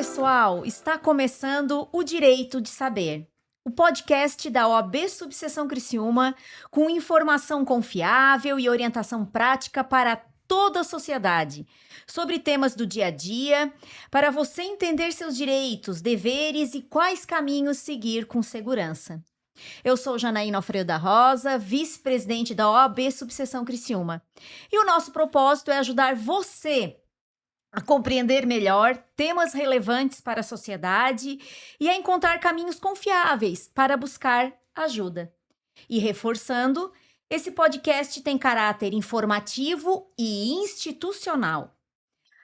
pessoal! Está começando o Direito de Saber, o podcast da OAB Subseção Criciúma, com informação confiável e orientação prática para toda a sociedade, sobre temas do dia a dia, para você entender seus direitos, deveres e quais caminhos seguir com segurança. Eu sou Janaína Alfredo da Rosa, vice-presidente da OAB Subseção Criciúma, e o nosso propósito é ajudar você a compreender melhor temas relevantes para a sociedade e a encontrar caminhos confiáveis para buscar ajuda. E reforçando, esse podcast tem caráter informativo e institucional.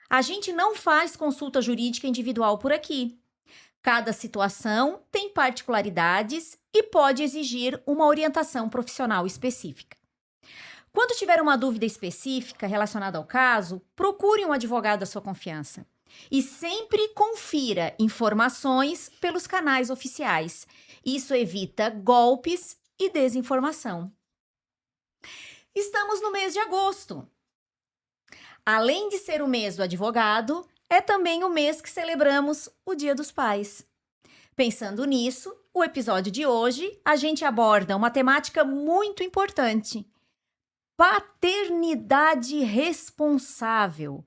A gente não faz consulta jurídica individual por aqui. Cada situação tem particularidades e pode exigir uma orientação profissional específica. Quando tiver uma dúvida específica relacionada ao caso, procure um advogado da sua confiança. E sempre confira informações pelos canais oficiais. Isso evita golpes e desinformação. Estamos no mês de agosto. Além de ser o mês do advogado, é também o mês que celebramos o Dia dos Pais. Pensando nisso, o episódio de hoje a gente aborda uma temática muito importante: paternidade responsável,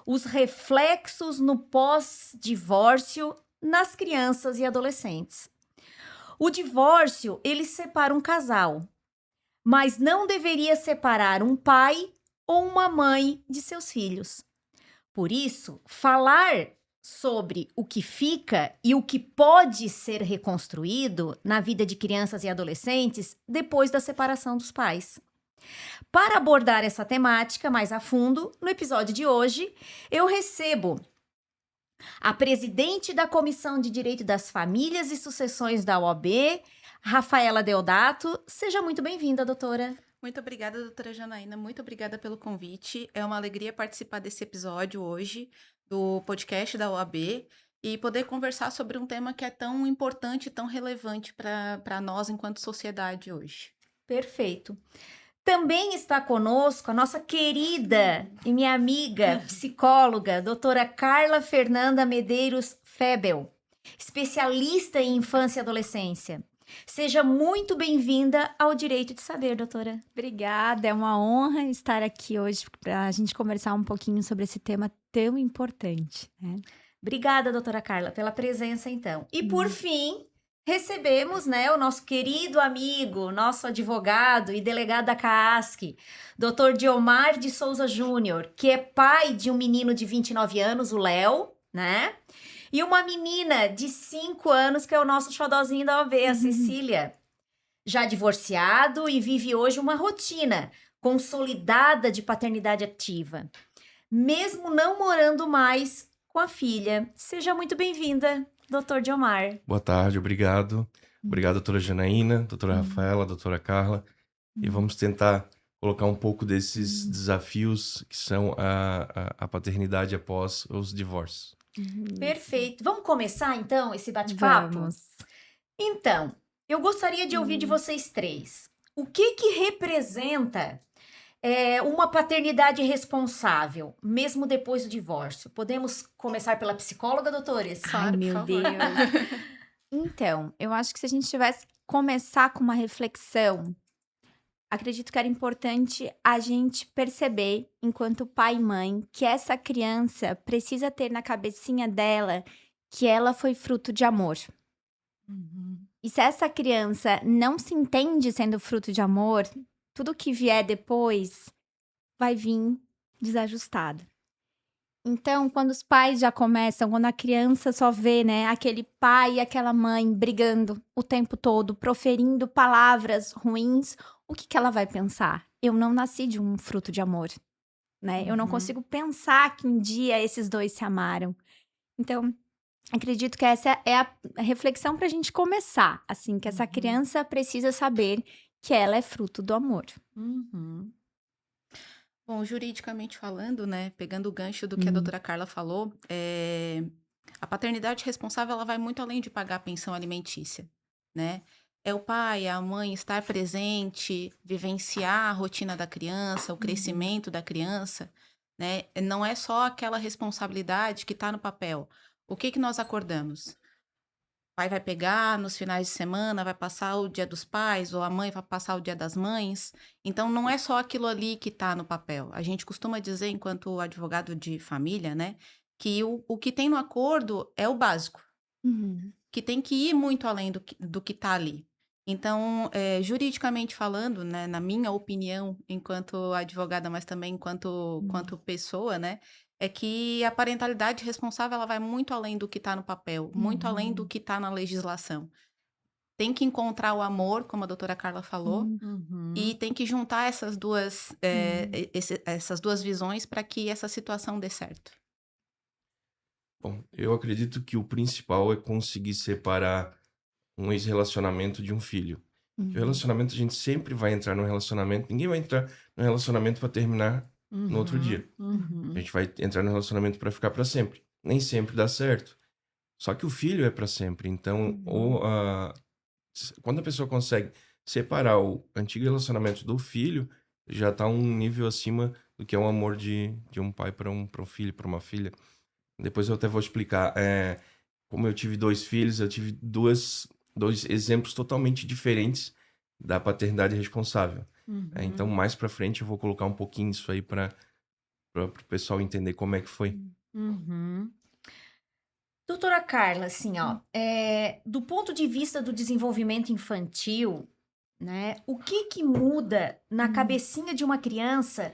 os reflexos no pós-divórcio nas crianças e adolescentes. O divórcio, ele separa um casal, mas não deveria separar um pai ou uma mãe de seus filhos. Por isso, falar sobre o que fica e o que pode ser reconstruído na vida de crianças e adolescentes depois da separação dos pais. Para abordar essa temática mais a fundo, no episódio de hoje, eu recebo a presidente da Comissão de Direito das Famílias e Sucessões da OAB, Rafaela Deodato. Seja muito bem-vinda, doutora. Muito obrigada, doutora Janaína. Muito obrigada pelo convite. É uma alegria participar desse episódio hoje do podcast da OAB e poder conversar sobre um tema que é tão importante e tão relevante para nós enquanto sociedade hoje. Perfeito. Também está conosco a nossa querida e minha amiga psicóloga, doutora Carla Fernanda Medeiros Febel, especialista em infância e adolescência. Seja muito bem-vinda ao Direito de Saber, doutora. Obrigada, é uma honra estar aqui hoje para a gente conversar um pouquinho sobre esse tema tão importante, né? Obrigada, doutora Carla, pela presença, então. E por fim, recebemos, o nosso querido amigo, nosso advogado e delegado da CAASC, doutor Diomar de Souza Júnior, que é pai de um menino de 29 anos, o Léo, né? E uma menina de 5 anos, que é o nosso xodozinho da OAB, a Cecília. Já divorciado e vive hoje uma rotina consolidada de paternidade ativa, mesmo não morando mais com a filha. Seja muito bem-vinda, doutor Diomar. Boa tarde, obrigado. Obrigado, doutora Janaína, doutora Rafaela, doutora Carla. E vamos tentar colocar um pouco desses desafios que são a paternidade após os divórcios. Perfeito. Vamos começar, então, esse bate-papo? Vamos. Então, eu gostaria de ouvir de vocês três. O que representa uma paternidade responsável, mesmo depois do divórcio? Podemos começar pela psicóloga, doutores? Claro, Ai, meu por favor. Deus. Então, eu acho que se a gente tivesse que começar com uma reflexão, acredito que era importante a gente perceber, enquanto pai e mãe, que essa criança precisa ter na cabecinha dela que ela foi fruto de amor. E se essa criança não se entende sendo fruto de amor, tudo que vier depois vai vir desajustado. Então, quando os pais já começam, quando a criança só vê, aquele pai e aquela mãe brigando o tempo todo, proferindo palavras ruins, o que ela vai pensar? Eu não nasci de um fruto de amor, né? Eu não consigo pensar que um dia esses dois se amaram. Então, acredito que essa é a reflexão para a gente começar, assim, que essa criança precisa saber que ela é fruto do amor. Bom, juridicamente falando, pegando o gancho do que a doutora Carla falou, a paternidade responsável ela vai muito além de pagar a pensão alimentícia, né? É o pai, a mãe estar presente, vivenciar a rotina da criança, o crescimento da criança, né? Não é só aquela responsabilidade que está no papel. O que que nós acordamos? O pai vai pegar nos finais de semana, vai passar o dia dos pais, ou a mãe vai passar o dia das mães. Então, não é só aquilo ali que está no papel. A gente costuma dizer, enquanto advogado de família, né, que o que tem no acordo é o básico, Uhum. que tem que ir muito além do que está ali. Então, juridicamente falando, né, na minha opinião, enquanto advogada, mas também quanto pessoa, né, é que a parentalidade responsável ela vai muito além do que está no papel, muito além do Uhum. que está na legislação. Tem que encontrar o amor, como a doutora Carla falou, e Uhum. tem que juntar essas duas, Uhum. essas duas visões para que essa situação dê certo. Bom, eu acredito que o principal é conseguir separar um ex-relacionamento de um filho. Que o Uhum. relacionamento, a gente sempre vai entrar no relacionamento, ninguém vai entrar no relacionamento para terminar no outro Uhum. dia. A Uhum. gente vai entrar no relacionamento para ficar para sempre. Nem sempre dá certo. Só que o filho é para sempre. Então, Uhum. quando a pessoa consegue separar o antigo relacionamento do filho, já tá um nível acima do que é um amor de um pai para um filho, para uma filha. Depois eu até vou explicar. Como eu tive 2 filhos, eu tive 2 exemplos totalmente diferentes da paternidade responsável. Então, Uhum. mais pra frente, eu vou colocar um pouquinho isso aí para o pessoal entender como é que foi. Uhum. Doutora Carla, assim, ó, do ponto de vista do desenvolvimento infantil, né, o que que muda na cabecinha de uma criança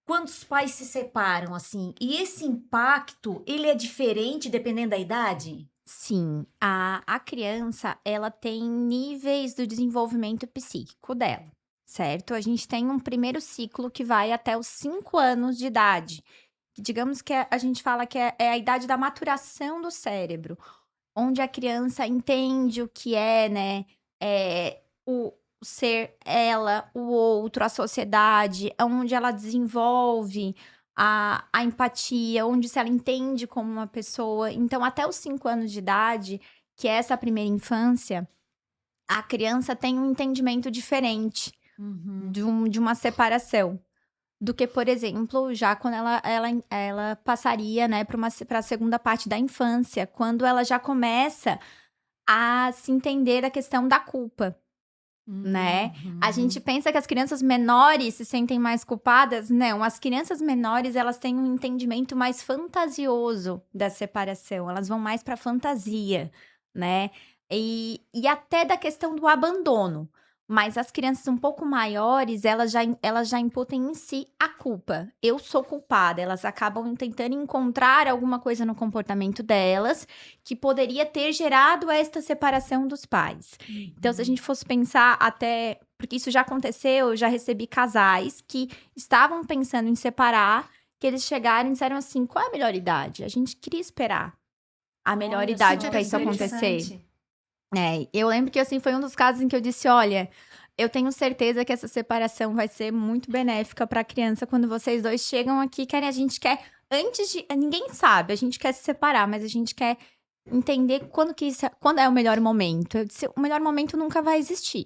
quando os pais se separam, assim? E esse impacto, ele é diferente dependendo da idade? Sim, a criança, ela tem níveis do desenvolvimento psíquico dela, certo? A gente tem um primeiro ciclo que vai até os 5 anos de idade, que digamos que a gente fala que é a idade da maturação do cérebro, onde a criança entende o que é, né, o ser ela, o outro, a sociedade, onde ela desenvolve a empatia, onde se ela entende como uma pessoa. Então, até os 5 anos de idade, que é essa primeira infância, a criança tem um entendimento diferente Uhum. de uma separação. Do que, por exemplo, já quando ela passaria, né, para a segunda parte da infância, quando ela já começa a se entender a questão da culpa, né? A gente Uhum. pensa que as crianças menores se sentem mais culpadas. Não, as crianças menores, elas têm um entendimento mais fantasioso da separação, elas vão mais para fantasia, né? E até da questão do abandono. Mas as crianças um pouco maiores, elas já imputem em si a culpa. Eu sou culpada. Elas acabam tentando encontrar alguma coisa no comportamento delas que poderia ter gerado esta separação dos pais. Então, se a gente fosse pensar até. Porque isso já aconteceu, eu já recebi casais que estavam pensando em separar, que eles chegaram e disseram assim: qual é a melhor idade? A gente queria esperar a melhor Olha idade só para que isso acontecer. interessante. Eu lembro que assim foi um dos casos em que eu disse: olha, eu tenho certeza que essa separação vai ser muito benéfica para a criança quando vocês dois chegam aqui, querem, a gente quer antes de, ninguém sabe, a gente quer se separar, mas a gente quer entender quando é o melhor momento. Eu disse, o melhor momento nunca vai existir,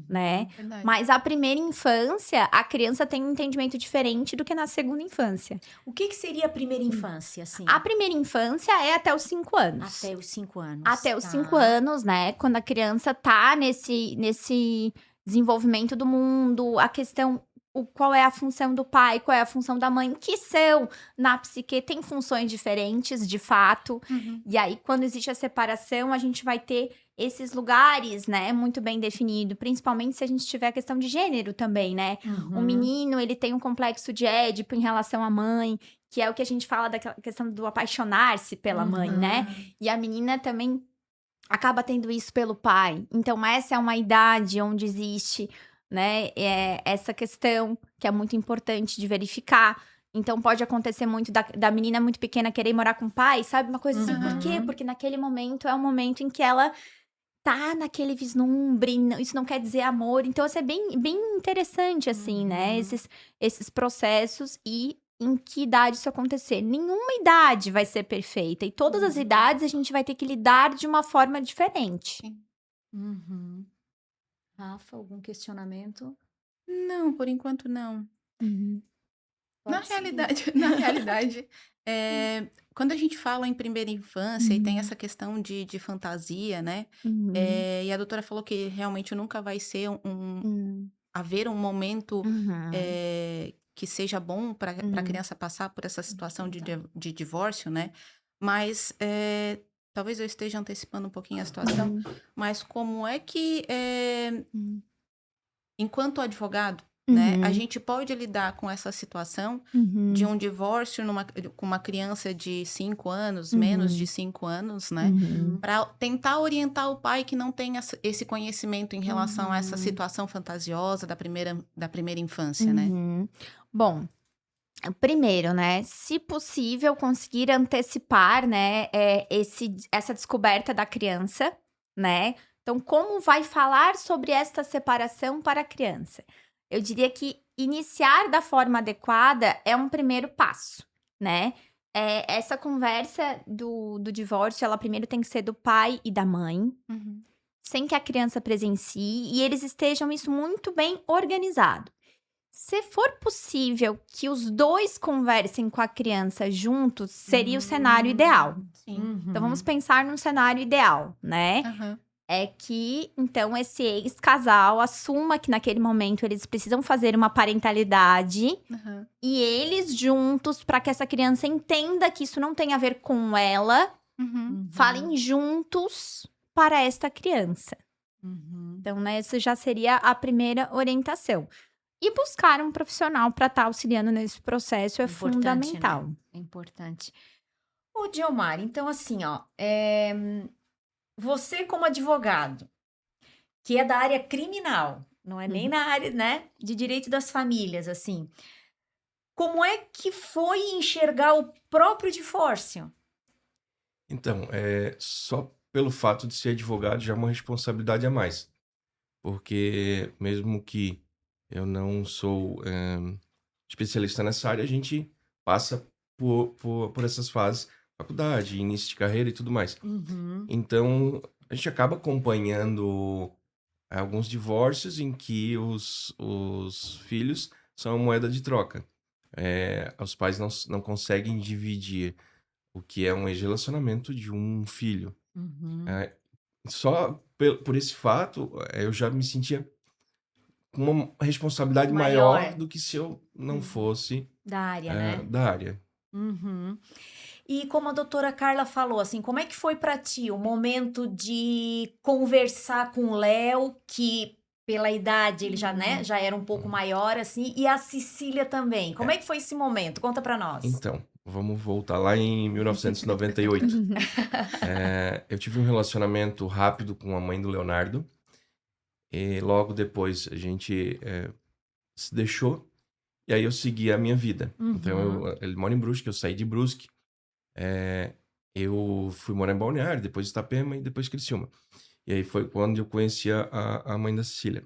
né? Verdade. Mas a primeira infância, a criança tem um entendimento diferente do que na segunda infância. O que que seria a primeira infância, assim? A primeira infância é até os 5 anos. Até os 5 anos. Até os tá. 5 anos, né? Quando a criança tá nesse desenvolvimento do mundo, a questão, qual é a função do pai, qual é a função da mãe, que são, na psique, tem funções diferentes, de fato. E aí, quando existe a separação, a gente vai ter esses lugares, né, muito bem definido, principalmente se a gente tiver a questão de gênero também, né? O Uhum. menino, ele tem um complexo de Édipo em relação à mãe, que é o que a gente fala daquela questão do apaixonar-se pela mãe, né? E a menina também acaba tendo isso pelo pai. Então, essa é uma idade onde existe, né, essa questão que é muito importante de verificar. Então, pode acontecer muito da menina muito pequena querer morar com o pai, sabe? Uma coisa assim, por quê? Uhum. Porque naquele momento é o momento em que ela tá naquele vislumbre, isso não quer dizer amor. Então, isso é bem, bem interessante, assim, né? Esses processos e em que idade isso acontecer. Nenhuma idade vai ser perfeita. E todas as idades a gente vai ter que lidar de uma forma diferente. Uhum. Rafa, algum questionamento? Não, por enquanto não. Uhum. Na Pode seguir. realidade, na realidade, Quando a gente fala em primeira infância e tem Uhum. essa questão de fantasia, né? Uhum. E a doutora falou que realmente nunca vai ser Hum. haver um momento Uhum. que seja bom para a Uhum. criança passar por essa situação de divórcio, né? Mas talvez eu esteja antecipando um pouquinho a situação, Uhum. mas como é que Uhum. enquanto advogado, né, a Uhum. gente pode lidar com essa situação de Uhum. um divórcio com uma criança de 5 anos, menos de Uhum. 5 anos, né? Uhum. Para tentar orientar o pai que não tem esse conhecimento em relação a essa Uhum. situação fantasiosa da primeira infância, né? Uhum. Bom, primeiro, né, se possível, conseguir antecipar, né, essa descoberta da criança, né? Então, como vai falar sobre esta separação para a criança? Eu diria que iniciar da forma adequada é um primeiro passo, né? Essa conversa do divórcio, ela primeiro tem que ser do pai e da mãe, Uhum. sem que a criança presencie e eles estejam isso muito bem organizado. Se for possível que os dois conversem com a criança juntos, seria o cenário ideal. Sim. Então vamos pensar num cenário ideal, né? Aham. É que então esse ex-casal assuma que naquele momento eles precisam fazer uma parentalidade Aham. e eles juntos, para que essa criança entenda que isso não tem a ver com ela, Uhum. falem juntos para esta criança. Uhum. Então, né, isso já seria a primeira orientação. E buscar um profissional para estar auxiliando nesse processo é Importante, fundamental. né? É importante. Ô, Diomar, então assim, ó, você como advogado, que é da área criminal, não é nem na área, né, de direito das famílias, assim, como é que foi enxergar o próprio divórcio? Então, só pelo fato de ser advogado já é uma responsabilidade a mais. Porque mesmo que eu não sou especialista nessa área, a gente passa por essas fases, faculdade, início de carreira e tudo mais. Uhum. Então, a gente acaba acompanhando alguns divórcios em que os filhos são a moeda de troca. Os pais não conseguem dividir o que é um ex-relacionamento de um filho. Uhum. Só por esse fato, eu já me sentia com uma responsabilidade Maior. maior do que se eu não Uhum. fosse Da área, né? da área. Uhum. E como a doutora Carla falou, assim, como é que foi para ti o momento de conversar com o Léo, que pela idade ele já, né, já era um pouco maior, assim, e a Cecília também. Como é que foi esse momento? Conta para nós. Então, vamos voltar lá em 1998. Eu tive um relacionamento rápido com a mãe do Leonardo. E logo depois a gente se deixou. E aí eu segui a minha vida. Então, ele mora em Brusque, eu saí de Brusque. Eu fui morar em Balneário, depois Itapema e depois Criciúma. E aí foi quando eu conheci a mãe da Cecília.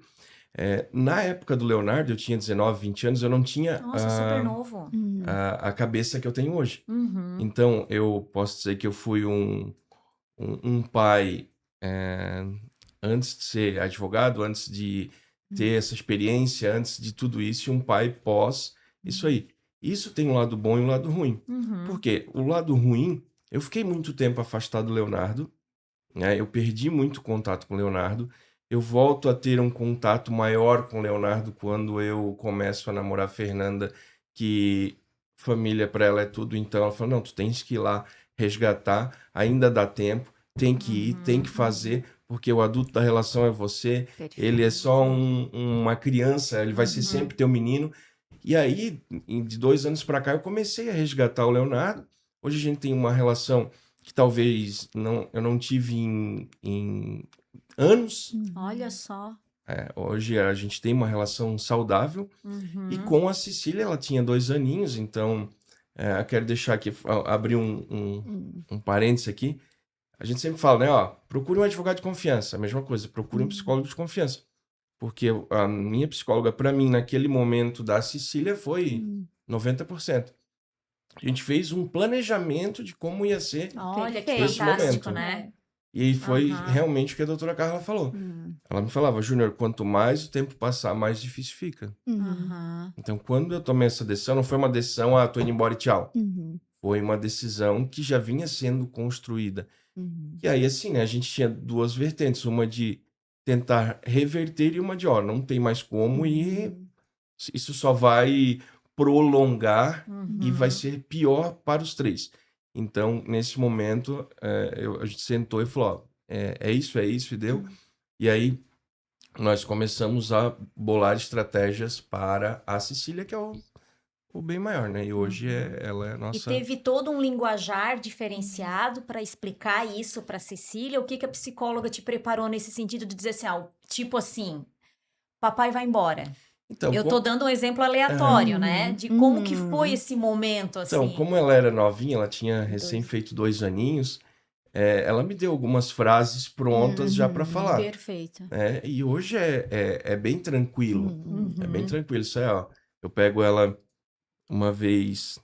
Na época do Leonardo, eu tinha 19, 20 anos, eu não tinha Nossa, super novo. a cabeça que eu tenho hoje. Uhum. Então, eu posso dizer que eu fui um pai antes de ser advogado, antes de ter essa experiência, antes de tudo isso, e um pai pós isso aí. Isso tem um lado bom e um lado ruim. Uhum. Porque o lado ruim, eu fiquei muito tempo afastado do Leonardo, né? Eu perdi muito contato com o Leonardo. Eu volto a ter um contato maior com o Leonardo quando eu começo a namorar a Fernanda, que família para ela é tudo. Então ela fala, não, tu tens que ir lá resgatar, ainda dá tempo, tem que ir, tem que fazer, porque o adulto da relação é você, ele é só uma criança, ele vai ser sempre teu menino. E aí, de 2 anos para cá, eu comecei a resgatar o Leonardo. Hoje a gente tem uma relação que talvez eu não tive em anos. Olha só. Hoje a gente tem uma relação saudável. Uhum. E com a Cecília, ela tinha 2 aninhos, então eu quero deixar aqui, abrir um parênteses aqui. A gente sempre fala, né, ó, procure um advogado de confiança, a mesma coisa, procure um psicólogo de confiança. Porque a minha psicóloga, para mim, naquele momento da Cecília, foi 90%. A gente fez um planejamento de como ia ser. Olha, que Perfeito. Esse fantástico, momento. né? E aí foi Aham. realmente o que a doutora Carla falou. Ela me falava, Júnior, quanto mais o tempo passar, mais difícil fica. Aham. Então, quando eu tomei essa decisão, não foi uma decisão, tô indo embora e tchau. Foi uma decisão que já vinha sendo construída. Uhum. E aí, assim, né, a gente tinha duas vertentes, uma de tentar reverter e uma de, ó, não tem mais como e isso só vai prolongar e vai Uhum. ser pior para os três. Então, nesse momento, a gente sentou e falou, ó, é isso, e deu. E aí, nós começamos a bolar estratégias para a Cecília, que é o bem maior, né? E hoje ela é a E nossa... teve todo um linguajar diferenciado para explicar isso para Cecília. O que que a psicóloga te preparou nesse sentido de dizer assim, tipo assim, papai vai embora. Então, Eu tô dando um exemplo aleatório, né? De como que foi esse momento, então, assim. como ela era novinha, ela tinha recém 2. feito 2 aninhos, ela me deu algumas frases prontas já para falar, Perfeito. né? E hoje é bem tranquilo, é bem Uhum. tranquilo. Isso é, ó, eu pego ela uma vez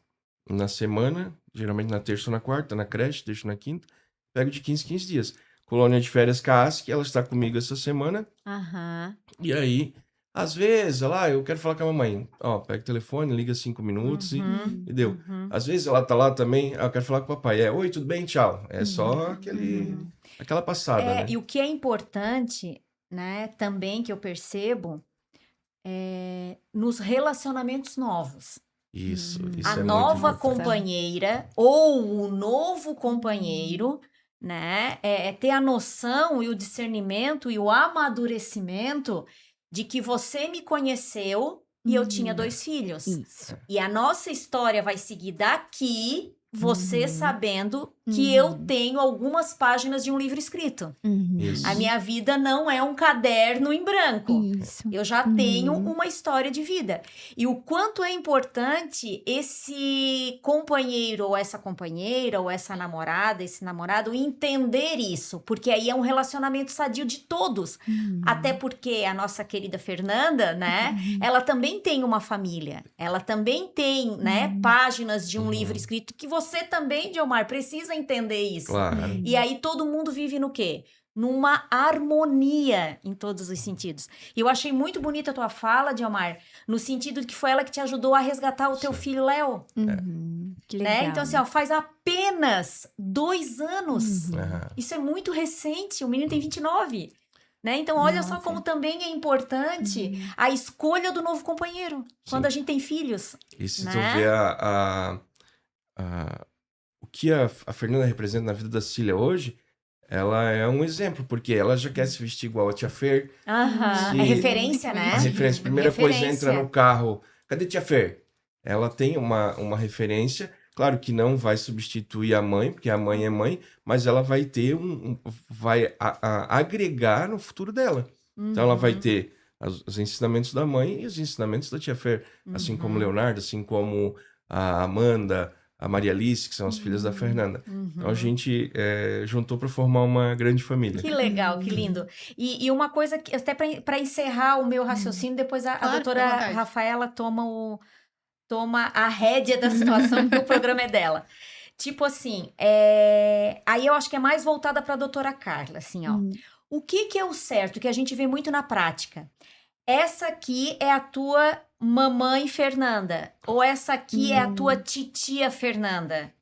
na semana, geralmente na terça ou na quarta, na creche, deixo na quinta, pego de 15 em 15 dias. Colônia de férias CASC, ela está comigo essa semana, Aham. e aí, às vezes, ela, eu quero falar com a mamãe. Ó, pega o telefone, liga 5 minutos Uhum. e deu. Uhum. Às vezes ela tá lá também, eu quero falar com o papai. Oi, tudo bem? Tchau. É só aquela passada, né? E o que é importante, né, também que eu percebo, nos relacionamentos novos. Isso A é muito nova importante. companheira ou o novo companheiro, né, é ter a noção e o discernimento e o amadurecimento de que você me conheceu e eu tinha 2 filhos. Isso. E a nossa história vai seguir daqui, você sabendo que Uhum. eu tenho algumas páginas de um livro escrito. Isso. A minha vida não é um caderno em branco. Isso. Eu já tenho uma história de vida. E o quanto é importante esse companheiro ou essa companheira ou essa namorada, esse namorado entender isso, porque aí é um relacionamento sadio de todos. Até porque a nossa querida Fernanda, né, ela também tem uma família. Ela também tem, né, páginas de um livro escrito que você também, Diomar, precisa entender isso. Claro. E aí todo mundo vive no quê? Numa harmonia em todos os sentidos. E eu achei muito bonita a tua fala, Diomar, no sentido de que foi ela que te ajudou a resgatar o teu Sim. filho, Léo. Que Né? legal. Então, assim, ó, faz apenas 2 anos. Aham. Isso é muito recente. O menino tem 29. Né? Então, olha só como também é importante a escolha do novo companheiro. Quando a gente tem filhos. E se Né? tu vê o que a Fernanda representa na vida da Cecília hoje, ela é um exemplo, porque ela já quer se vestir igual a tia Fer. Aham. Se- É referência, né? A referência, primeira coisa, Referência. entra no carro. Cadê tia Fer? Ela tem uma referência. Claro que não vai substituir a mãe, porque a mãe é mãe, mas ela vai ter vai agregar no futuro dela. Então ela vai ter os ensinamentos da mãe e os ensinamentos da tia Fer, assim como o Leonardo, assim como a Amanda, a Maria Alice, que são as filhas da Fernanda. Então a gente juntou para formar uma grande família. Que legal, que lindo. E uma coisa que, até para encerrar o meu raciocínio, depois a Claro, doutora fica à vontade. Rafaela toma a rédea da situação, porque o programa é dela. Tipo assim, aí eu acho que é mais voltada para a doutora Carla, assim, ó. O que é o certo, que a gente vê muito na prática? Essa aqui é a tua mamãe Fernanda, ou essa aqui é a tua titia Fernanda.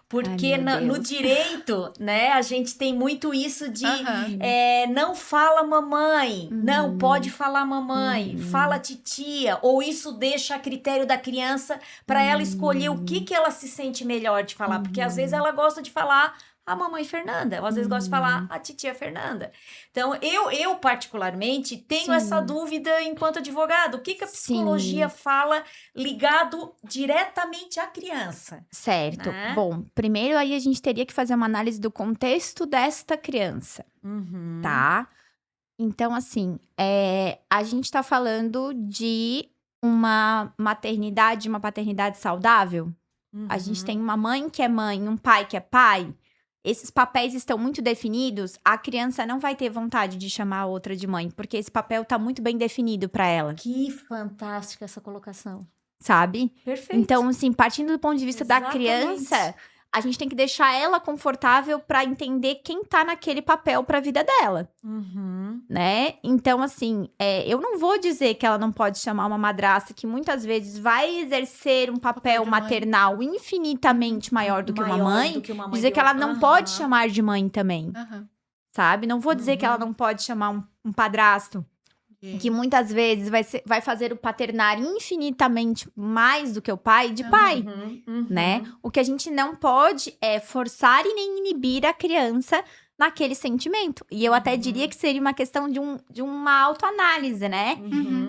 Porque Ai, meu no Deus. direito, né, a gente tem muito isso de Aham. não fala mamãe, não pode falar mamãe, fala titia, ou isso deixa a critério da criança para ela escolher o que ela se sente melhor de falar, porque às vezes ela gosta de falar a mamãe Fernanda, ou às vezes gosta de falar a titia Fernanda. Então, eu particularmente tenho essa dúvida enquanto advogado. O que a psicologia fala ligado diretamente à criança? Certo. Né? Bom, primeiro aí a gente teria que fazer uma análise do contexto desta criança, tá? Então, assim, a gente tá falando de uma maternidade, uma paternidade saudável? A gente tem uma mãe que é mãe, um pai que é pai. Esses papéis estão muito definidos, a criança não vai ter vontade de chamar a outra de mãe, porque esse papel tá muito bem definido para ela, Que fantástica essa colocação. sabe? Perfeito. Então, assim, partindo do ponto de vista da Exatamente. criança, a gente tem que deixar ela confortável pra entender quem tá naquele papel pra vida dela, né? Então, assim, eu não vou dizer que ela não pode chamar uma madrasta que muitas vezes vai exercer um papel de mãe. maternal infinitamente maior do que uma mãe, dizer que ela não Aham. pode chamar de mãe também, Aham. sabe? Não vou dizer que ela não pode chamar um padrasto, que muitas vezes vai fazer o paternar infinitamente mais do que o pai, de pai, né? O que a gente não pode é forçar e nem inibir a criança naquele sentimento. E eu até diria que seria uma questão de uma autoanálise, né?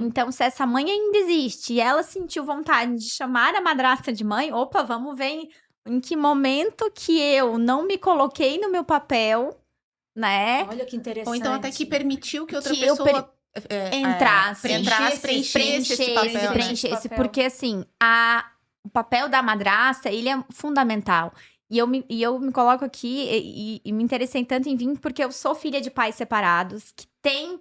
Então, se essa mãe ainda existe e ela sentiu vontade de chamar a madrasta de mãe, opa, vamos ver em que momento que eu não me coloquei no meu papel, né? Olha que interessante. Ou então até que permitiu que outra Que eu pessoa entrasse, preenchesse esse papel, né? preenchesse, porque assim, o papel da madrasta, ele é fundamental. E eu me coloco aqui e me interessei tanto em vir porque eu sou filha de pais separados, que tem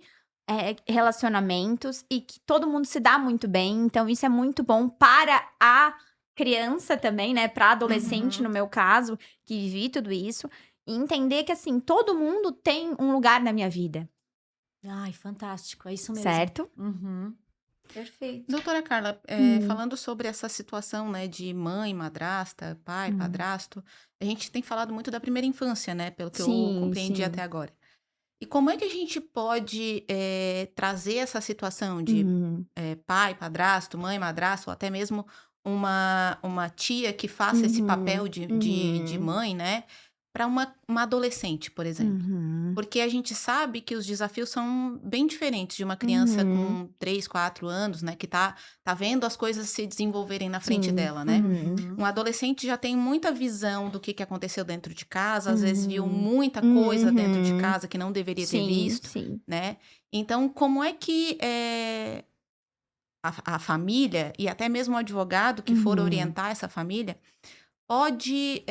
relacionamentos e que todo mundo se dá muito bem. Então, isso é muito bom para a criança também, né? Para adolescente, no meu caso, que vivi tudo isso. E entender que, assim, todo mundo tem um lugar na minha vida. Ai, fantástico. É isso mesmo. Certo? Perfeito. Doutora Carla, falando sobre essa situação, né, de mãe, madrasta, pai, padrasto, a gente tem falado muito da primeira infância, né, pelo que eu compreendi até agora. E como é que a gente pode trazer essa situação de pai, padrasto, mãe, madrasto, ou até mesmo uma tia que faça esse papel de mãe, né, para uma adolescente, por exemplo? Porque a gente sabe que os desafios são bem diferentes de uma criança com 3, 4 anos, né? Que tá vendo as coisas se desenvolverem na frente dela, né? Um adolescente já tem muita visão do que aconteceu dentro de casa, às vezes viu muita coisa dentro de casa que não deveria ter visto, né? Então, como é que a família e até mesmo o advogado que for orientar essa família pode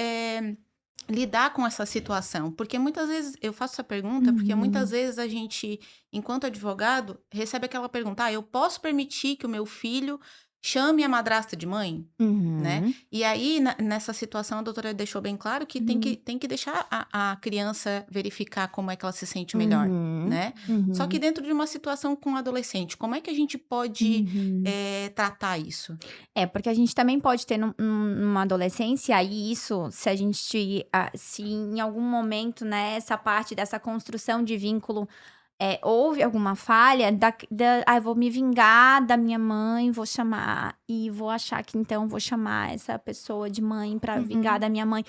lidar com essa situação? Porque muitas vezes, eu faço essa pergunta, porque muitas vezes a gente, enquanto advogado, recebe aquela pergunta, eu posso permitir que o meu filho chame a madrasta de mãe? Né? E aí, nessa situação, a doutora deixou bem claro que tem que deixar a criança verificar como é que ela se sente melhor, né? Só que dentro de uma situação com um adolescente, como é que a gente pode tratar isso? Porque a gente também pode ter numa adolescência, e isso, se a gente, se em algum momento, né, essa parte dessa construção de vínculo, houve alguma falha, eu vou me vingar da minha mãe, vou chamar, e vou achar que então vou chamar essa pessoa de mãe pra vingar da minha mãe.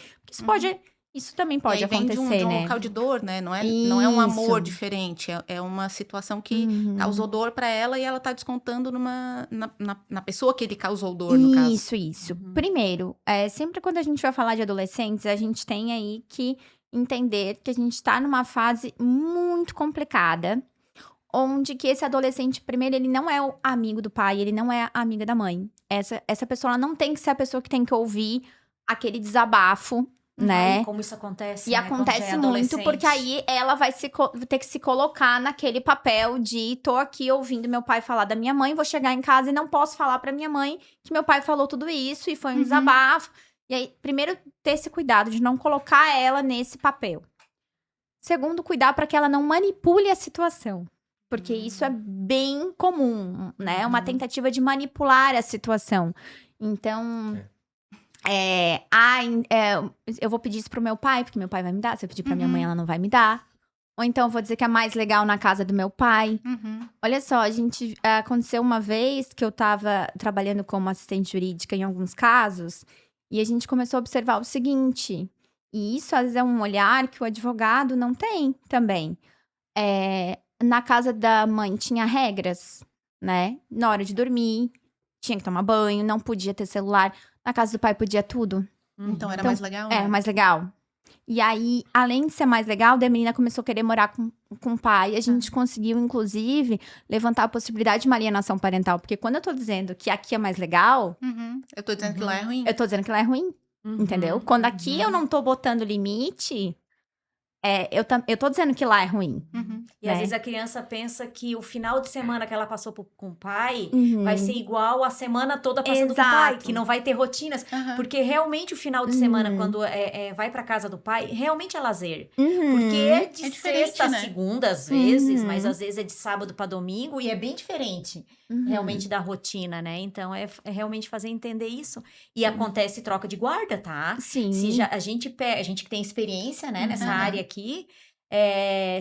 Porque isso também pode acontecer, vem de um né? local de dor, né? Não é um amor Isso. diferente, é uma situação que causou dor pra ela e ela tá descontando na pessoa que ele causou dor, no caso. Isso. Primeiro, sempre quando a gente vai falar de adolescentes, a gente tem aí que entender que a gente tá numa fase muito complicada, onde que esse adolescente, primeiro, ele não é o amigo do pai, ele não é a amiga da mãe. Essa pessoa, ela não tem que ser a pessoa que tem que ouvir aquele desabafo, né? Como isso acontece, E né? acontece Quando já é muito, adolescente. porque aí ela vai ter que se colocar naquele papel de tô aqui ouvindo meu pai falar da minha mãe, vou chegar em casa e não posso falar pra minha mãe que meu pai falou tudo isso e foi um desabafo. E aí, primeiro, ter esse cuidado de não colocar ela nesse papel. Segundo, cuidar para que ela não manipule a situação. Porque isso é bem comum, né? Uma tentativa de manipular a situação. Então, eu vou pedir isso pro meu pai, porque meu pai vai me dar. Se eu pedir pra minha mãe, ela não vai me dar. Ou então, eu vou dizer que é mais legal na casa do meu pai. Olha só, aconteceu uma vez que eu tava trabalhando como assistente jurídica em alguns casos, e a gente começou a observar o seguinte, e isso às vezes é um olhar que o advogado não tem também. Na casa da mãe tinha regras, né? Na hora de dormir, tinha que tomar banho, não podia ter celular. Na casa do pai podia tudo. Então era mais legal, né? Era mais legal. E aí, além de ser mais legal, a menina começou a querer morar com o pai. A gente conseguiu, inclusive, levantar a possibilidade de uma alienação parental. Porque quando eu tô dizendo que aqui é mais legal, Eu tô dizendo que lá é ruim. eu tô dizendo que lá é ruim. Entendeu? Quando aqui eu não tô botando limite, eu tô dizendo que lá é ruim. E às né? vezes a criança pensa que o final de semana que ela passou com o pai Uhum. vai ser igual a semana toda passando com o pai, Exato. que não vai ter rotinas. Aham. Porque realmente o final de semana, Uhum. quando vai pra casa do pai, realmente é lazer. Uhum. Porque é de É diferente, sexta a né? segunda, às vezes, Uhum. mas às vezes é de sábado pra domingo e é bem diferente, realmente, da rotina, né? Então, é realmente fazer entender isso. E acontece troca de guarda, tá? Sim. Se a gente que tem experiência, né, nessa Uhum. área aqui,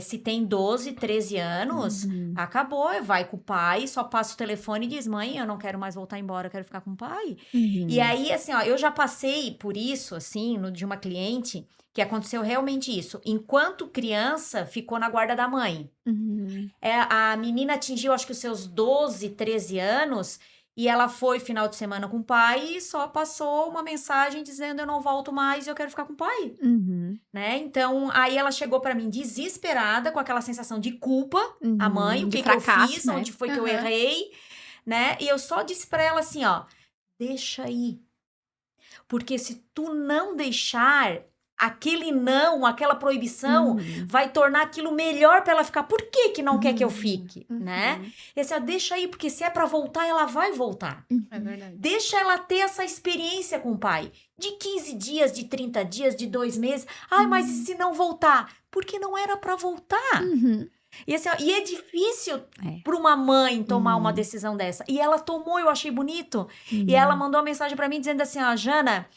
se tem 12, 13 anos, Uhum. acabou, vai com o pai, só passa o telefone e diz, mãe, eu não quero mais voltar embora, eu quero ficar com o pai. Uhum. E aí, assim, ó, eu já passei por isso, assim, de uma cliente, que aconteceu realmente isso. Enquanto criança, ficou na guarda da mãe. Uhum. A menina atingiu, acho que os seus 12, 13 anos, e ela foi final de semana com o pai e só passou uma mensagem dizendo, eu não volto mais, eu quero ficar com o pai, Uhum. né? Então, aí ela chegou pra mim desesperada, com aquela sensação de culpa, a mãe, o De que que eu fracasso, fiz, né? onde foi que eu Aham. errei, né? E eu só disse pra ela assim, ó, deixa aí. Porque se tu não deixar, aquele não, aquela proibição, Uhum. vai tornar aquilo melhor pra ela ficar. Por que que não quer que eu Uhum. fique, né? Uhum. E assim, ó, deixa aí, porque se é pra voltar, ela vai voltar. É verdade. Deixa ela ter essa experiência com o pai. De 15 dias, de 30 dias, de 2 meses. Ai, mas e se não voltar? Porque não era pra voltar. Uhum. E, assim, ó, e é difícil É. para uma mãe tomar uma Uhum. decisão dessa. E ela tomou, eu achei bonito. Uhum. E ela mandou uma mensagem pra mim dizendo assim, ó, Jana,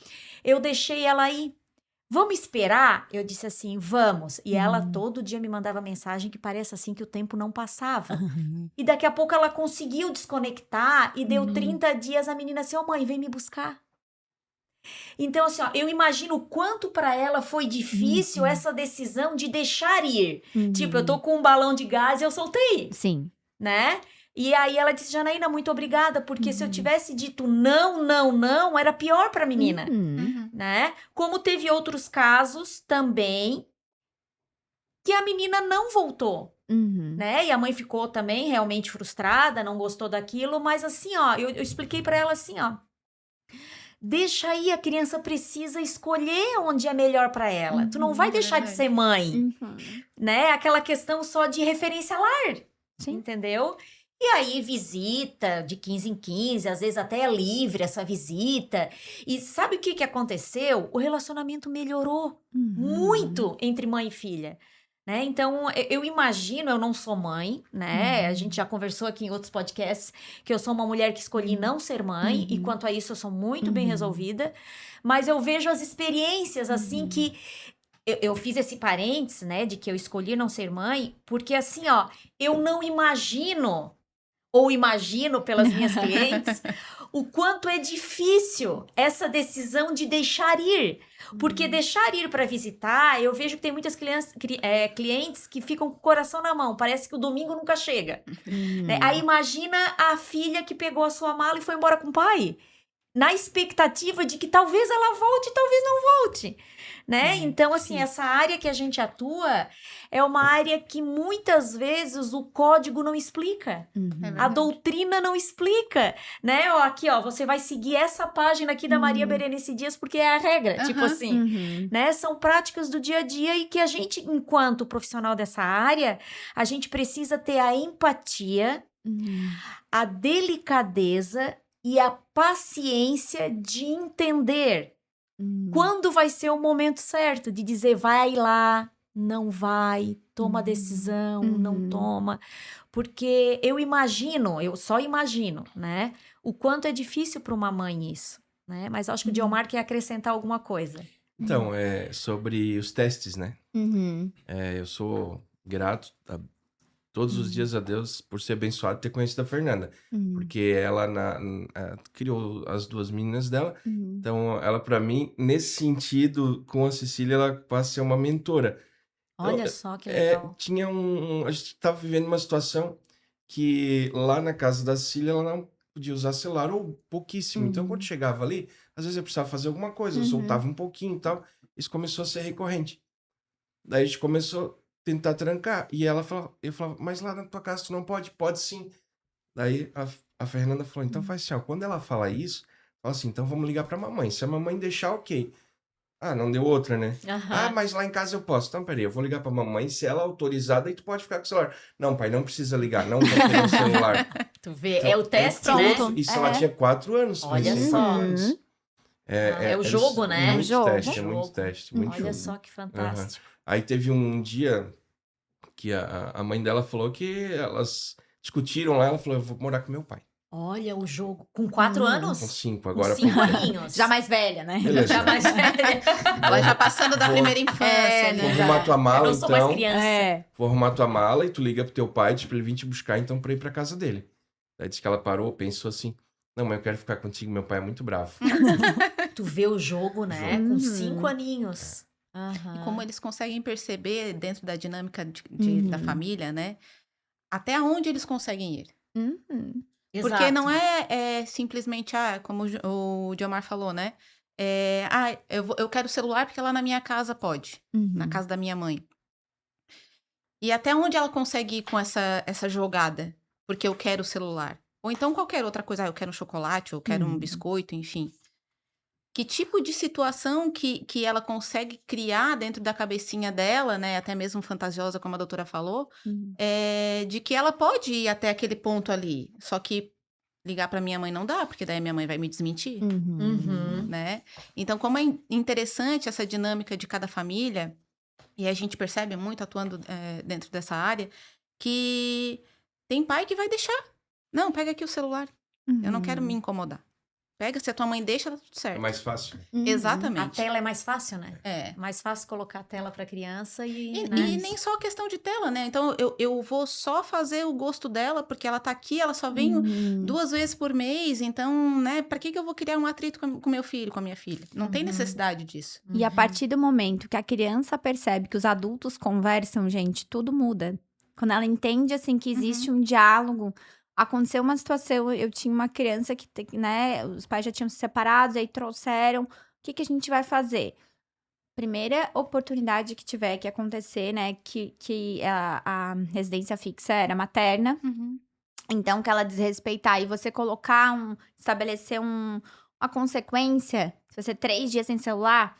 eu deixei ela aí. Vamos esperar? Eu disse assim, vamos. E ela todo dia me mandava mensagem que parece assim que o tempo não passava. Uhum. E daqui a pouco ela conseguiu desconectar e deu 30 dias a menina assim, ó, mãe, vem me buscar. Então, assim, ó, eu imagino o quanto pra ela foi difícil essa decisão de deixar ir. Tipo, eu tô com um balão de gás e eu soltei, Sim. né? E aí ela disse, Janaína, muito obrigada, porque se eu tivesse dito não, não, não, era pior pra menina, Uhum. Uhum. né? Como teve outros casos também que a menina não voltou, Uhum. né? E a mãe ficou também realmente frustrada, não gostou daquilo, mas assim, ó, eu expliquei pra ela assim, ó, deixa aí, a criança precisa escolher onde é melhor pra ela. Tu não vai É deixar de verdade. ser mãe, Uhum. né? Aquela questão só de referência lar, Sim. entendeu? E aí visita de 15 em 15, às vezes até é livre essa visita. E sabe o que que aconteceu? O relacionamento melhorou muito entre mãe e filha. Né? Então, eu imagino, eu não sou mãe, né? A gente já conversou aqui em outros podcasts que eu sou uma mulher que escolhi não ser mãe, e quanto a isso eu sou muito bem resolvida, mas eu vejo as experiências assim que eu fiz esse parênteses, né, de que eu escolhi não ser mãe, porque assim, ó, eu não imagino, ou imagino pelas minhas clientes, o quanto é difícil essa decisão de deixar ir. Porque deixar ir para visitar, eu vejo que tem muitas clientes que ficam com o coração na mão, parece que o domingo nunca chega. Né? Aí imagina a filha que pegou a sua mala e foi embora com o pai, na expectativa de que talvez ela volte, talvez não volte, né? Então, assim, sim. essa área que a gente atua é uma área que muitas vezes o código não explica. Uhum. É A verdade. doutrina não explica, né? Ó, aqui, ó, você vai seguir essa página aqui da Maria Berenice Dias porque é a regra, tipo Aham. assim, Uhum. né? São práticas do dia a dia e que a gente, enquanto profissional dessa área, a gente precisa ter a empatia, Uhum. a delicadeza e a paciência de entender Uhum. quando vai ser o momento certo de dizer vai lá, não vai, toma a decisão, não Uhum. toma. Porque eu imagino, eu só imagino, né? O quanto é difícil para uma mãe isso, né? Mas acho que o Diomar quer acrescentar alguma coisa. Então, sobre os testes, né? Uhum. Eu sou grato todos os dias a Deus por ser abençoado e ter conhecido a Fernanda. Uhum. Porque ela criou as duas meninas dela. Uhum. Então, ela, pra mim, nesse sentido, com a Cecília, ela passa a ser uma mentora. Olha Então, só que legal. tinha a gente estava vivendo uma situação que lá na casa da Cecília ela não podia usar celular ou pouquíssimo. Então, quando chegava ali, às vezes eu precisava fazer alguma coisa, eu soltava um pouquinho e tal. Isso começou a ser recorrente. Daí a gente começou a tentar trancar. E eu falava, mas lá na tua casa tu não pode? Pode sim. Daí a Fernanda falou, então faz assim, ó, quando ela falar isso, fala assim, então vamos ligar pra mamãe. Se a mamãe deixar, ok. Ah, não deu outra, né? Ah, Aham. mas lá em casa eu posso. Então, peraí, eu vou ligar pra mamãe. Se ela autorizar, daí tu pode ficar com o celular. Não, pai, não precisa ligar. Não vou querer o celular. Tu vê, Então, é o teste, né? pronto. Isso ela tinha 4 anos. foi Olha recém só. 4 anos. Uhum. É o jogo, né? Muito Jogo. teste, é muito Jogo. teste, muito Olha jogo. só que fantástico. Aí teve um dia que a mãe dela falou que elas discutiram lá. Ela falou, eu vou morar com meu pai. Olha o jogo. Com 4 Hum. anos? Com 5, Com agora 5 porque- aninhos. Já mais velha, né? Beleza. Já mais velha. Ela já passando da Vou- primeira infância. É, ali, Vou né? já. arrumar tua Eu mala, não sou mais então. criança. É. Vou arrumar tua mala e tu liga pro teu pai, diz pra ele vir te buscar, então, pra ir pra casa dele. Aí disse que ela parou, pensou assim, não, mas eu quero ficar contigo, meu pai é muito bravo. Tu vê o jogo, né? Jogo. Com Uhum. 5 aninhos. E Aham. como eles conseguem perceber dentro da dinâmica da Uhum. família, né? Até onde eles conseguem ir. Uhum. Porque Exato. não é simplesmente, como o Diomar falou, né? Eu quero celular porque lá na minha casa pode. Na Uhum. casa da minha mãe. E até onde ela consegue ir com essa jogada? Porque eu quero o celular. Ou então qualquer outra coisa. Eu quero um chocolate, eu quero um Uhum. biscoito, enfim. Que tipo de situação que ela consegue criar dentro da cabecinha dela, né? Até mesmo fantasiosa, como a doutora falou. Uhum. De que ela pode ir até aquele ponto ali. Só que ligar para minha mãe não dá, porque daí a minha mãe vai me desmentir. Uhum. Uhum. Né? Então, como é interessante essa dinâmica de cada família, e a gente percebe muito atuando dentro dessa área, que tem pai que vai deixar. Não, pega aqui o celular. Eu não quero me incomodar. Pega, se a tua mãe deixa, tá tudo É certo. mais fácil. Uhum. A Exatamente. tela é mais fácil, né? É. Mais fácil colocar a tela pra criança E, né? e nem só a questão de tela, né? Então, eu vou só fazer o gosto dela, porque ela tá aqui, ela só vem Uhum. 2 vezes por mês. Então, né? Pra que eu vou criar um atrito com meu filho, com a minha filha? Não tem Uhum. necessidade disso. E a partir do momento que a criança percebe que os adultos conversam, gente, tudo muda. Quando ela entende, assim, que existe um diálogo. Aconteceu uma situação, eu tinha uma criança que, né, os pais já tinham se separado, aí trouxeram. O que a gente vai fazer? Primeira oportunidade que tiver que acontecer, né, que a residência fixa era materna. Então, que ela desrespeitar e você colocar estabelecer uma consequência, se você 3 dias sem celular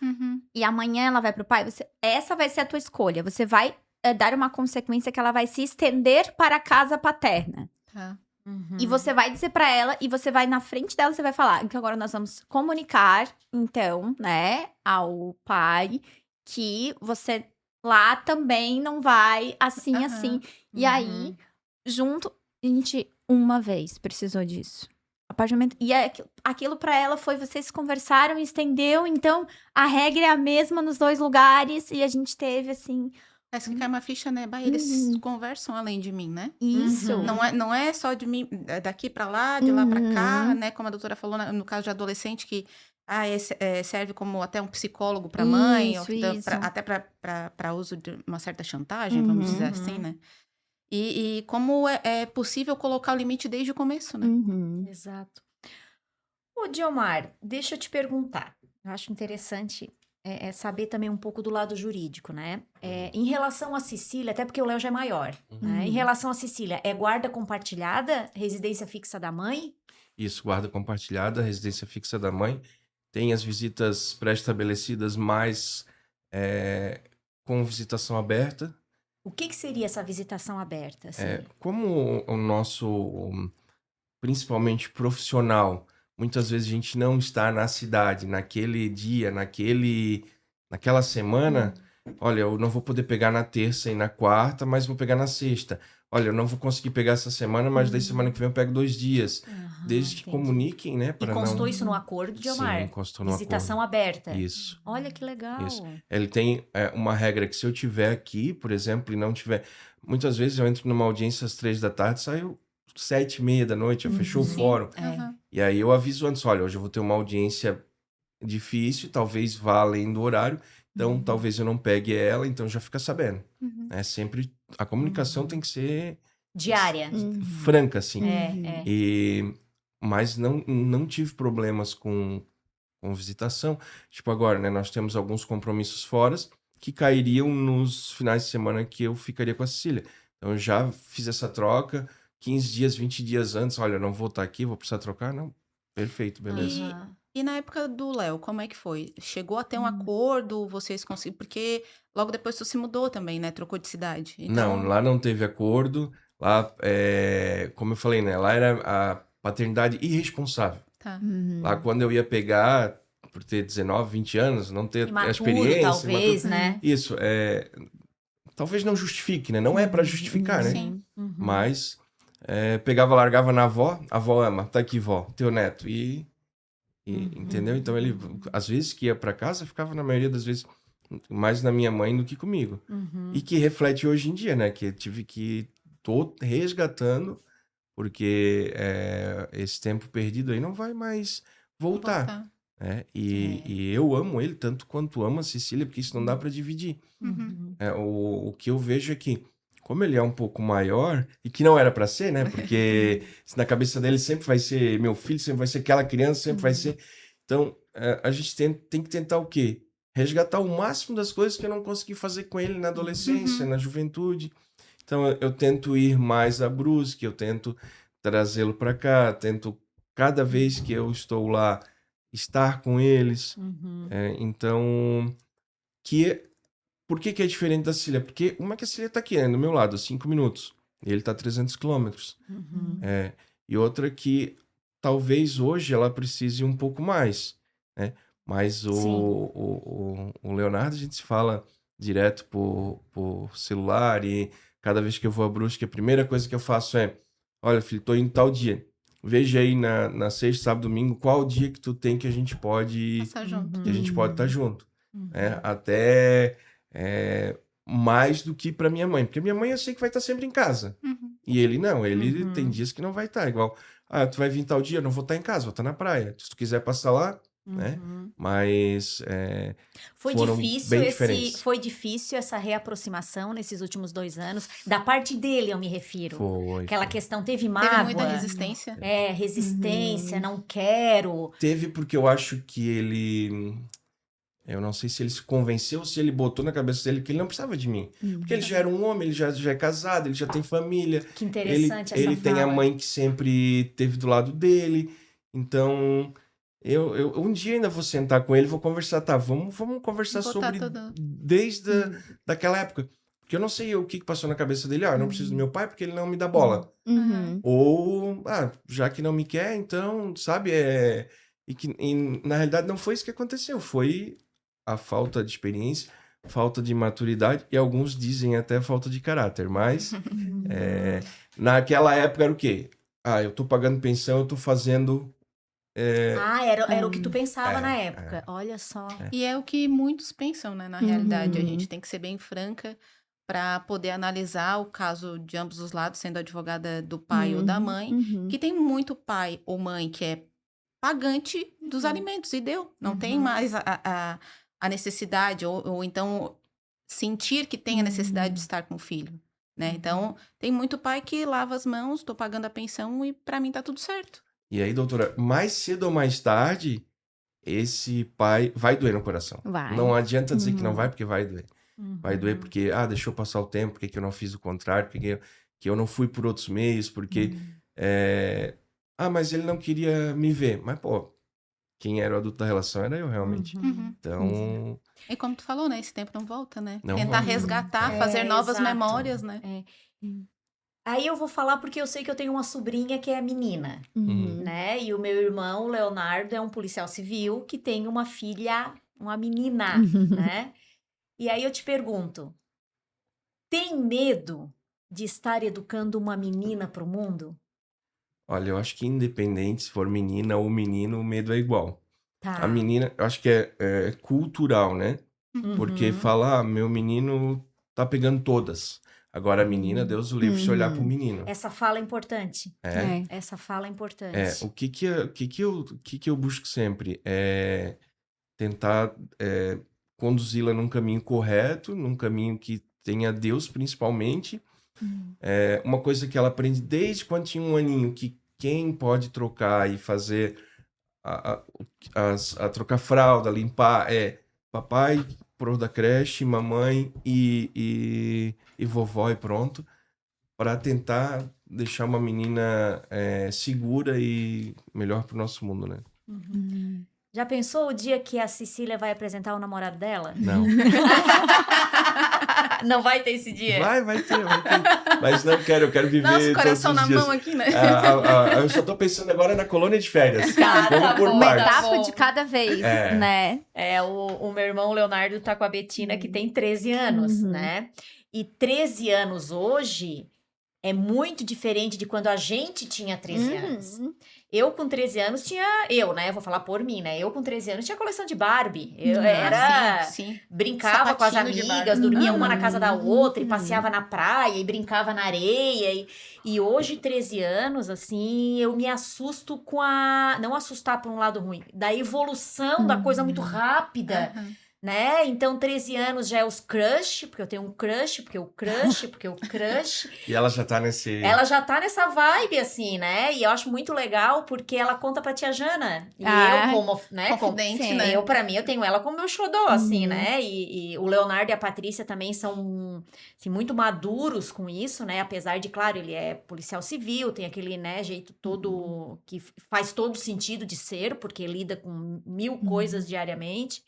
e amanhã ela vai pro pai, essa vai ser a tua escolha. Você vai dar uma consequência que ela vai se estender para a casa paterna. Tá. Uhum. E você vai dizer pra ela, e você vai na frente dela, você vai falar, então agora nós vamos comunicar, então, né, ao pai, que você lá também não vai assim, Aham. assim. E aí, junto, a gente, uma vez precisou disso. A partir do momento, e aquilo pra ela foi, vocês conversaram, estendeu, então a regra é a mesma nos 2 lugares, e a gente teve, assim, Parece que cai uma ficha, né? Bah, eles conversam além de mim, né? isso. Uhum. Não é só de mim, daqui pra lá, de lá pra cá, Uhum. né? Como a doutora falou, no caso de adolescente, que serve como até um psicólogo pra mãe, Isso, ou isso. até pra uso de uma certa chantagem, vamos dizer Uhum. assim, né? E como é possível colocar o limite desde o começo, né? Uhum. Exato. Ô, Diomar, deixa eu te perguntar. Eu acho interessante saber também um pouco do lado jurídico, né? Em relação à Cecília, até porque o Léo já é maior, né? Em relação à Cecília, é guarda compartilhada, residência fixa da mãe? Isso, guarda compartilhada, residência fixa da mãe. Tem as visitas pré-estabelecidas, mas com visitação aberta. O que seria essa visitação aberta? Assim? Como o nosso, principalmente profissional, muitas vezes a gente não está na cidade, naquele dia, naquela semana. Olha, eu não vou poder pegar na terça e na quarta, mas vou pegar na sexta. Olha, eu não vou conseguir pegar essa semana, mas daí semana que vem eu pego 2 dias. Aham, Desde que entendi. comuniquem, né? E Para constou não... isso no acordo, Diomar? Sim, constou no Visitação acordo. aberta. Isso. Olha que legal. Isso. Ele tem uma regra que se eu tiver aqui, por exemplo, e não tiver... Muitas vezes eu entro numa audiência às 3 da tarde, saio 7h30 da noite, já fechou o Sim. fórum. Aham. E aí eu aviso antes, olha, hoje eu vou ter uma audiência difícil, talvez vá além do horário, então talvez eu não pegue ela, então já fica sabendo. É sempre... A comunicação tem que ser Diária. franca, assim. É. Mas não tive problemas com visitação. Tipo agora, né? Nós temos alguns compromissos fora que cairiam nos finais de semana que eu ficaria com a Cecília. Então eu já fiz essa troca 15 dias, 20 dias antes. Olha, eu não vou estar aqui, vou precisar trocar. Não, perfeito, beleza. Aham. E na época do Léo, como é que foi? Chegou a ter um acordo, vocês conseguiram? Porque logo depois tu se mudou também, né? Trocou de cidade. Não, lá não teve acordo. Lá, como eu falei, né? Lá era a paternidade irresponsável. Tá. Lá quando eu ia pegar, por ter 19, 20 anos, não ter a Imaturo, experiência, talvez, imaturo. né? Isso, talvez não justifique, né? Não é pra justificar, né? Sim. Mas pegava, largava na avó, a avó ama, tá aqui, vó, teu neto. Entendeu? Então ele, às vezes que ia pra casa, ficava na maioria das vezes mais na minha mãe do que comigo. E que reflete hoje em dia, né? Que eu tive que tô resgatando, porque esse tempo perdido aí não vai mais voltar. E eu amo ele tanto quanto amo a Cecília, porque isso não dá pra dividir. O que eu vejo é que, como ele é um pouco maior, e que não era pra ser, né? Porque na cabeça dele sempre vai ser meu filho, sempre vai ser aquela criança, sempre vai ser. Então, a gente tem que tentar o quê? Resgatar o máximo das coisas que eu não consegui fazer com ele na adolescência, na juventude. Então, eu tento ir mais a Brusque, eu tento trazê-lo pra cá, tento, cada vez que eu estou lá, estar com eles. Então, por que é diferente da Cecília? Porque uma que a Cecília tá aqui, né, do meu lado, 5 minutos. E ele tá a 300 quilômetros. E outra que talvez hoje ela precise um pouco mais, né? Mas o Leonardo, a gente se fala direto por celular e cada vez que eu vou a Brusque, a primeira coisa que eu faço é: olha, filho, tô indo tal dia. Veja aí na sexta, sábado, domingo, qual dia que tu tem que a gente pode Passar junto. que a gente pode estar junto. Até mais do que para minha mãe. Porque minha mãe eu sei que vai estar sempre em casa. E ele não, ele tem dias que não vai estar. Igual, tu vai vir tal dia, eu não vou estar em casa, vou estar na praia. Se tu quiser passar lá, né? Mas foram bem diferentes. Foi difícil essa reaproximação nesses últimos 2 anos. Da parte dele, eu me refiro. Aquela questão, teve mágoa. Teve muita resistência. Resistência, não quero. Teve porque eu acho que ele... Eu não sei se ele se convenceu ou se ele botou na cabeça dele que ele não precisava de mim. Porque ele já era um homem, ele já é casado, ele já tem família. Que interessante essa Ele tem a mãe que sempre esteve do lado dele. Então, eu um dia ainda vou sentar com ele e vou conversar. Tá, vamos conversar sobre desde daquela época. Porque eu não sei o que passou na cabeça dele. Eu não preciso do meu pai porque ele não me dá bola. Ou, já que não me quer, então, sabe? E na realidade não foi isso que aconteceu. Foi a falta de experiência, falta de maturidade e alguns dizem até falta de caráter. Mas naquela época era o quê? Eu tô pagando pensão, eu tô fazendo... Era o que tu pensava na época. Olha só. E é o que muitos pensam, né? Na realidade, a gente tem que ser bem franca para poder analisar o caso de ambos os lados, sendo advogada do pai ou da mãe, que tem muito pai ou mãe que é pagante dos alimentos, e deu. Não tem mais a necessidade, ou então sentir que tem a necessidade de estar com o filho, né? Então, tem muito pai que lava as mãos, tô pagando a pensão e para mim tá tudo certo. E aí, doutora, mais cedo ou mais tarde, esse pai vai doer no coração. Vai. Não adianta dizer que não vai, porque vai doer. Vai doer porque, deixou passar o tempo, porque que eu não fiz o contrário, porque que eu não fui por outros meios, porque... mas ele não queria me ver. Mas, pô, quem era o adulto da relação era eu, realmente. Então... E como tu falou, né? Esse tempo não volta, né? Não Tentar volta. resgatar, fazer novas exato. memórias, né? Aí eu vou falar porque eu sei que eu tenho uma sobrinha que é menina, né? E o meu irmão, o Leonardo, é um policial civil que tem uma filha, uma menina, né? E aí eu te pergunto, tem medo de estar educando uma menina para o mundo? Olha, eu acho que independente se for menina ou menino, o medo é igual. Tá. A menina, eu acho que é cultural, né? Porque falar, meu menino tá pegando todas. Agora a menina, Deus o livre se olhar pro menino. Essa fala é importante. Essa fala é importante. O que eu busco sempre é tentar conduzi-la num caminho correto, num caminho que tenha Deus principalmente. Uma coisa que ela aprende desde quando tinha um aninho, que quem pode trocar e fazer a trocar fralda, limpar, papai pro da creche, mamãe e vovó e pronto, para tentar deixar uma menina segura e melhor pro nosso mundo, né? Já pensou o dia que a Cecília vai apresentar o namorado dela? Não. Não vai ter esse dia? Vai ter. Mas não quero, eu quero viver Nossa, todos coração os na dias. mão aqui, né? Eu só tô pensando agora na colônia de férias. Tá, Vamos tá por bom, Uma tá partes. etapa bom. de cada vez, É. né? O meu irmão Leonardo tá com a Betina, que tem 13 anos, Uhum. né? E 13 anos hoje é muito diferente de quando a gente tinha 13 anos. Uhum. Eu com 13 anos tinha... Eu, né? Vou falar por mim, né? Eu com 13 anos tinha coleção de Barbie. Eu era... Sim. Brincava com as Sapatinho de amigas, Barbie. dormia uma na casa da outra e Uhum. passeava na praia e brincava na areia. E hoje, 13 anos, assim, eu me assusto com a... Não assustar por um lado ruim, da evolução da coisa muito rápida, Aham. né? Então, 13 anos já é os crush, porque eu tenho um crush, porque o crush, porque o crush. E ela já tá nesse... Ela já tá nessa vibe, assim, né? E eu acho muito legal, porque ela conta pra tia Jana. E Ah, eu, como, né? Confidente, sim. né? Eu, pra mim, eu tenho ela como meu xodó, assim, Uhum. né? E o Leonardo e a Patrícia também são, assim, muito maduros com isso, né? Apesar de, claro, ele é policial civil, tem aquele, né, jeito todo que faz todo sentido de ser, porque lida com mil coisas diariamente,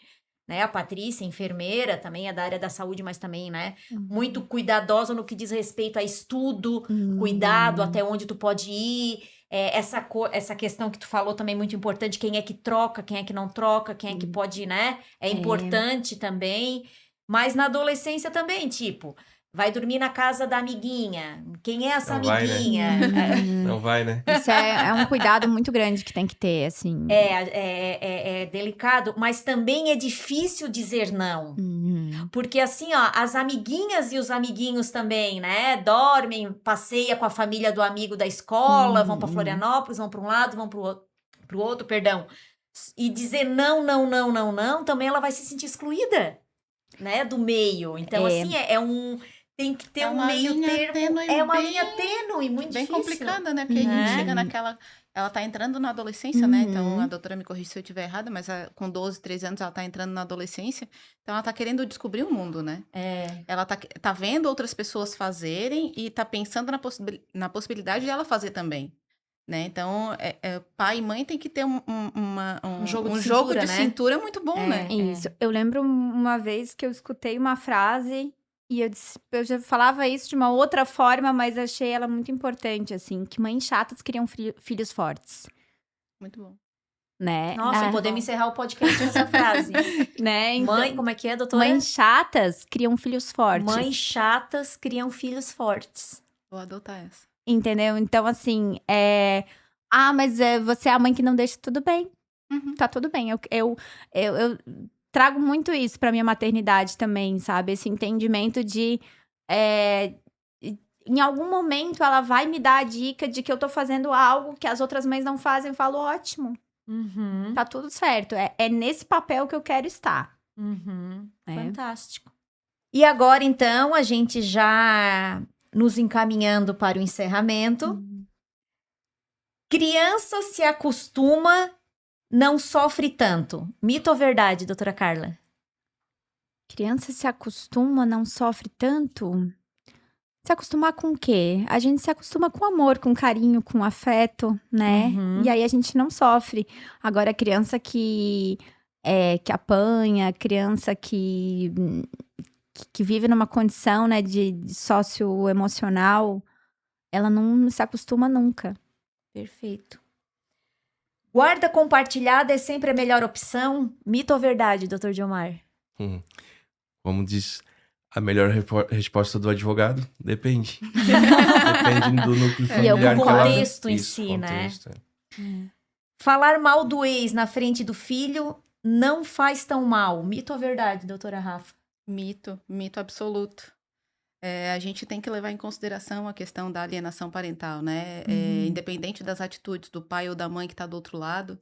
né? A Patrícia, enfermeira, também é da área da saúde, mas também, né? Muito cuidadosa no que diz respeito a estudo, cuidado até onde tu pode ir. Essa questão que tu falou também muito importante, quem é que troca, quem é que não troca, quem é que pode, né? É importante também. Mas na adolescência também, tipo, vai dormir na casa da amiguinha. Quem é essa Não vai, né? amiguinha? Não vai, né? Isso é um cuidado muito grande que tem que ter, assim. É delicado, mas também é difícil dizer não. Uhum. Porque assim, ó, as amiguinhas e os amiguinhos também, né? Dormem, passeia com a família do amigo da escola, vão para Florianópolis, vão para um lado, vão pro outro, perdão. E dizer não, não, não, não, não, também ela vai se sentir excluída, né? Do meio. Então, assim, tem que ter É um uma meio linha termo. tênue É uma bem- linha tênue, muito Bem difícil. complicada, né? Porque a gente chega naquela... Ela tá entrando na adolescência, né? Então, a doutora me corrige se eu estiver errada, mas com 12, 13 anos ela tá entrando na adolescência. Então, ela tá querendo descobrir o mundo, né? Ela tá vendo outras pessoas fazerem e tá pensando na possibilidade de ela fazer também, né? Então, pai e mãe tem que ter um jogo de jogo cintura, de né? cintura muito bom, né? Isso. Eu lembro uma vez que eu escutei uma frase e eu já falava isso de uma outra forma, mas achei ela muito importante, assim, que mães chatas criam filhos fortes, Muito bom. né? Nossa, podemos encerrar o podcast com essa frase. Né? Então, Mãe, como é que é, doutora? mães chatas criam filhos fortes. Mães chatas criam filhos fortes. Vou adotar essa. Entendeu? Então, assim, mas você é a mãe que não deixa, tudo bem. Uhum. Tá tudo bem. Eu trago muito isso pra minha maternidade também, sabe? Esse entendimento de... em algum momento, ela vai me dar a dica de que eu tô fazendo algo que as outras mães não fazem. Eu falo, ótimo, tá tudo certo. É nesse papel que eu quero estar. É. Fantástico. E agora, então, a gente já nos encaminhando para o encerramento. Criança se acostuma, não sofre tanto. Mito ou verdade, doutora Carla? Criança se acostuma, não sofre tanto? Se acostumar com o quê? A gente se acostuma com amor, com carinho, com afeto, né? E aí a gente não sofre. Agora, a criança que apanha, criança que vive numa condição, né, de socioemocional, ela não se acostuma nunca. Perfeito. Guarda compartilhada é sempre a melhor opção? Mito ou verdade, doutor Diomar? Como diz a melhor resposta do advogado, depende. Depende do núcleo familiar. do que ela- contexto em Isso, si, né? contexto, Falar mal do ex na frente do filho não faz tão mal. Mito ou verdade, doutora Rafa? Mito absoluto. A gente tem que levar em consideração a questão da alienação parental, né? Independente das atitudes do pai ou da mãe que está do outro lado,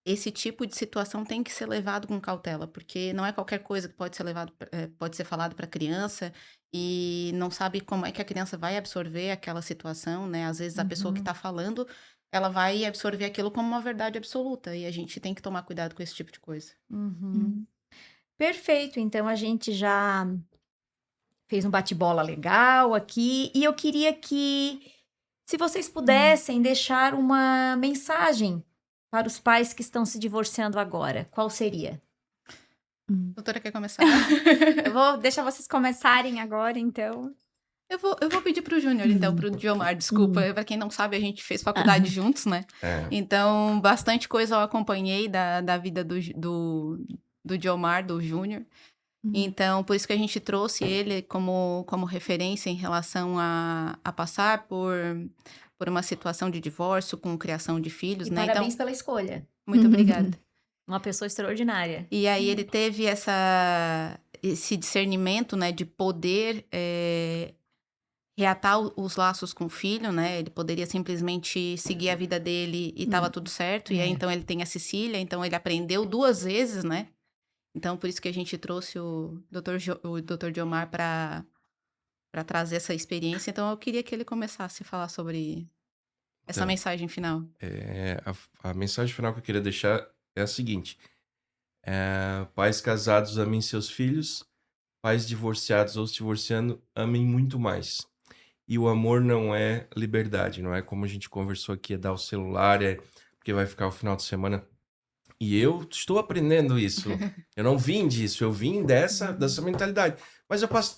esse tipo de situação tem que ser levado com cautela, porque não é qualquer coisa que pode ser falado para a criança e não sabe como é que a criança vai absorver aquela situação, né? Às vezes a pessoa que está falando, ela vai absorver aquilo como uma verdade absoluta e a gente tem que tomar cuidado com esse tipo de coisa. Perfeito. Então, a gente já fez um bate-bola legal aqui. E eu queria que, se vocês pudessem deixar uma mensagem para os pais que estão se divorciando agora, qual seria? Doutora, quer começar? Eu vou deixar vocês começarem agora, então. Eu vou pedir pro Júnior, então, pro Diomar, desculpa. Pra quem não sabe, a gente fez faculdade juntos, né? Então, bastante coisa eu acompanhei da vida do Diomar, do Júnior. Então, por isso que a gente trouxe ele como referência em relação a passar por uma situação de divórcio com criação de filhos, E né? parabéns Então, pela escolha. muito obrigada. Uma pessoa extraordinária. E aí ele teve esse discernimento, né, de poder reatar os laços com o filho, né? Ele poderia simplesmente seguir a vida dele e tava tudo certo. E aí, então, ele tem a Cecília, então ele aprendeu 2 vezes, né? Então, por isso que a gente trouxe o Dr. Diomar para trazer essa experiência. Então, eu queria que ele começasse a falar sobre essa Então, mensagem final. A mensagem final que eu queria deixar é a seguinte. Pais casados, amem seus filhos. Pais divorciados ou se divorciando, amem muito mais. E o amor não é liberdade, não é como a gente conversou aqui, é dar o celular, porque vai ficar o final de semana. E eu estou aprendendo isso. Eu não vim disso, eu vim dessa mentalidade. Mas eu passo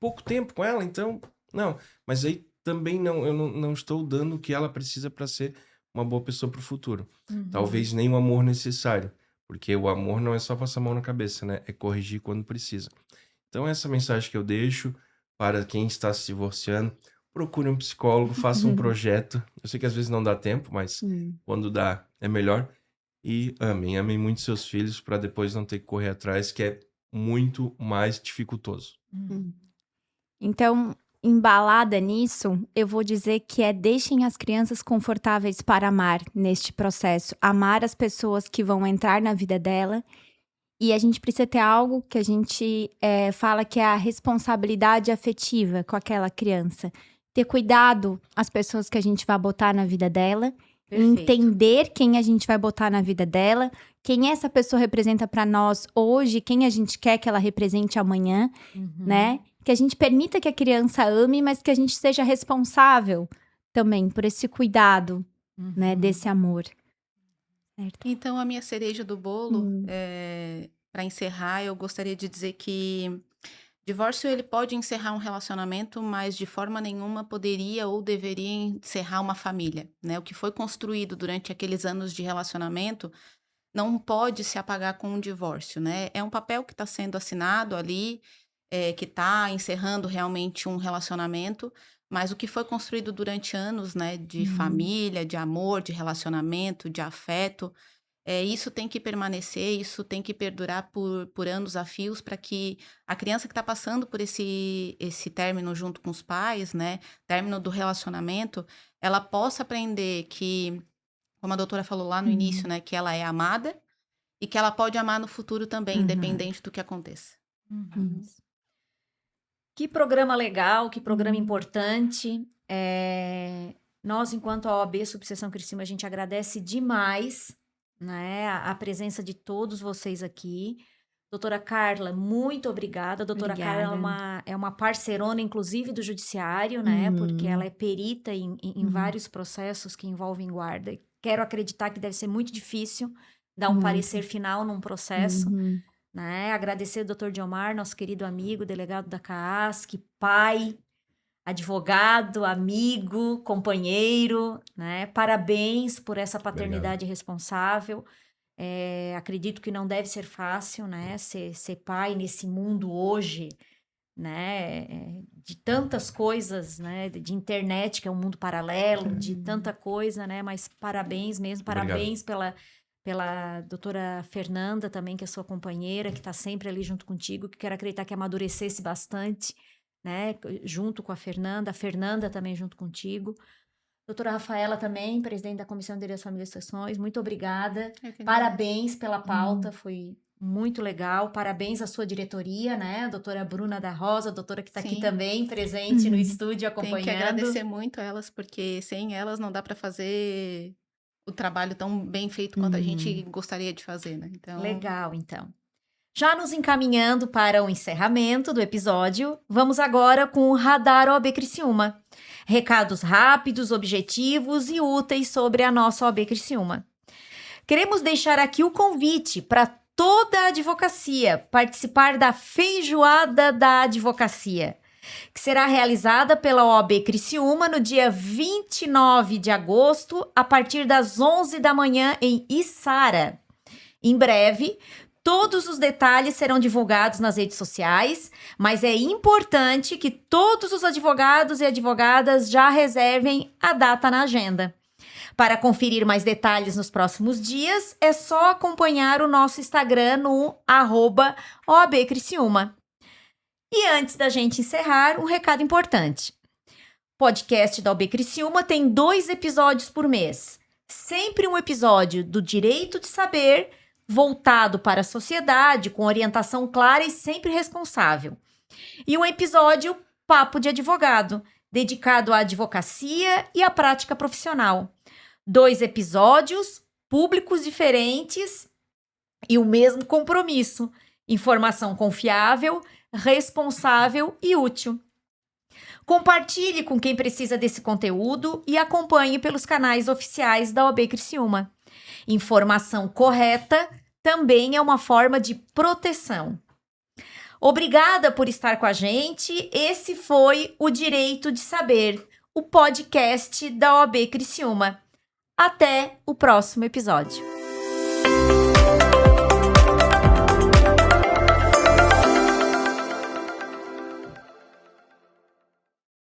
pouco tempo com ela, então, não. Mas aí também eu não estou dando o que ela precisa para ser uma boa pessoa para o futuro. Talvez nem o amor necessário, porque o amor não é só passar a mão na cabeça, né? É corrigir quando precisa. Então, essa mensagem que eu deixo para quem está se divorciando, procure um psicólogo, faça um projeto. Eu sei que às vezes não dá tempo, mas quando dá, é melhor. E amem muito seus filhos para depois não ter que correr atrás, que é muito mais dificultoso. Então, embalada nisso, eu vou dizer que deixem as crianças confortáveis para amar neste processo. Amar as pessoas que vão entrar na vida dela. E a gente precisa ter algo que a gente fala que é a responsabilidade afetiva com aquela criança. Ter cuidado as pessoas que a gente vai botar na vida dela. Perfeito. Entender quem a gente vai botar na vida dela. Quem essa pessoa representa para nós hoje. Quem a gente quer que ela represente amanhã, né? Que a gente permita que a criança ame, mas que a gente seja responsável também por esse cuidado, né? Desse amor. Certo. Então, a minha cereja do bolo, para encerrar, eu gostaria de dizer que divórcio ele pode encerrar um relacionamento, mas de forma nenhuma poderia ou deveria encerrar uma família, né? O que foi construído durante aqueles anos de relacionamento não pode se apagar com um divórcio, né? É um papel que está sendo assinado ali, que está encerrando realmente um relacionamento, mas o que foi construído durante anos, né, de família, de amor, de relacionamento, de afeto, isso tem que permanecer, isso tem que perdurar por anos a fios para que a criança que está passando por esse término junto com os pais, né, término do relacionamento, ela possa aprender que, como a doutora falou lá no início, né, que ela é amada e que ela pode amar no futuro também, independente do que aconteça. Que programa legal, que programa importante. Nós, enquanto a OAB Subseção Criciúma, a gente agradece demais, né, a presença de todos vocês aqui. Doutora Carla, muito obrigada. A doutora Carla é uma parceirona, inclusive, do judiciário, né? Porque ela é perita em vários processos que envolvem guarda. Quero acreditar que deve ser muito difícil dar um parecer final num processo. Né? Agradecer ao Dr. Diomar, nosso querido amigo, delegado da CAASC, pai, advogado, amigo, companheiro, né? Parabéns por essa paternidade responsável. Acredito que não deve ser fácil, né? Ser pai nesse mundo hoje, né? De tantas coisas, né? De internet, que é um mundo paralelo, de tanta coisa, né? Mas parabéns mesmo, parabéns pela doutora Fernanda também, que é sua companheira, que está sempre ali junto contigo, que quero acreditar que amadurecesse bastante, né, junto com a Fernanda também junto contigo. Doutora Rafaela também, presidente da Comissão de Direitos, Família e Sucessões, muito obrigada. Parabéns pela pauta, foi muito legal. Parabéns à sua diretoria, né, a doutora Bruna da Rosa, a doutora que está aqui também, presente no estúdio, acompanhando. Tem que agradecer muito a elas, porque sem elas não dá para fazer o trabalho tão bem feito quanto a gente gostaria de fazer, né? Então... Legal, então. Já nos encaminhando para o encerramento do episódio, vamos agora com o Radar OAB Criciúma. Recados rápidos, objetivos e úteis sobre a nossa OAB Criciúma. Queremos deixar aqui o convite para toda a advocacia participar da Feijoada da Advocacia, que será realizada pela OAB Criciúma no dia 29 de agosto, a partir das 11 da manhã em Içara. Em breve, todos os detalhes serão divulgados nas redes sociais, mas é importante que todos os advogados e advogadas já reservem a data na agenda. Para conferir mais detalhes nos próximos dias, é só acompanhar o nosso Instagram no @OAB Criciúma. E antes da gente encerrar, um recado importante. O podcast da OAB Criciúma tem 2 episódios por mês. Sempre um episódio do Direito de Saber, voltado para a sociedade, com orientação clara e sempre responsável. E um episódio Papo de Advogado, dedicado à advocacia e à prática profissional. 2 episódios, públicos diferentes e o mesmo compromisso. Informação confiável, responsável e útil. Compartilhe com quem precisa desse conteúdo e acompanhe pelos canais oficiais da OAB Criciúma. Informação correta também é uma forma de proteção. Obrigada por estar com a gente. Esse foi o Direito de Saber, o podcast da OAB Criciúma. Até o próximo episódio.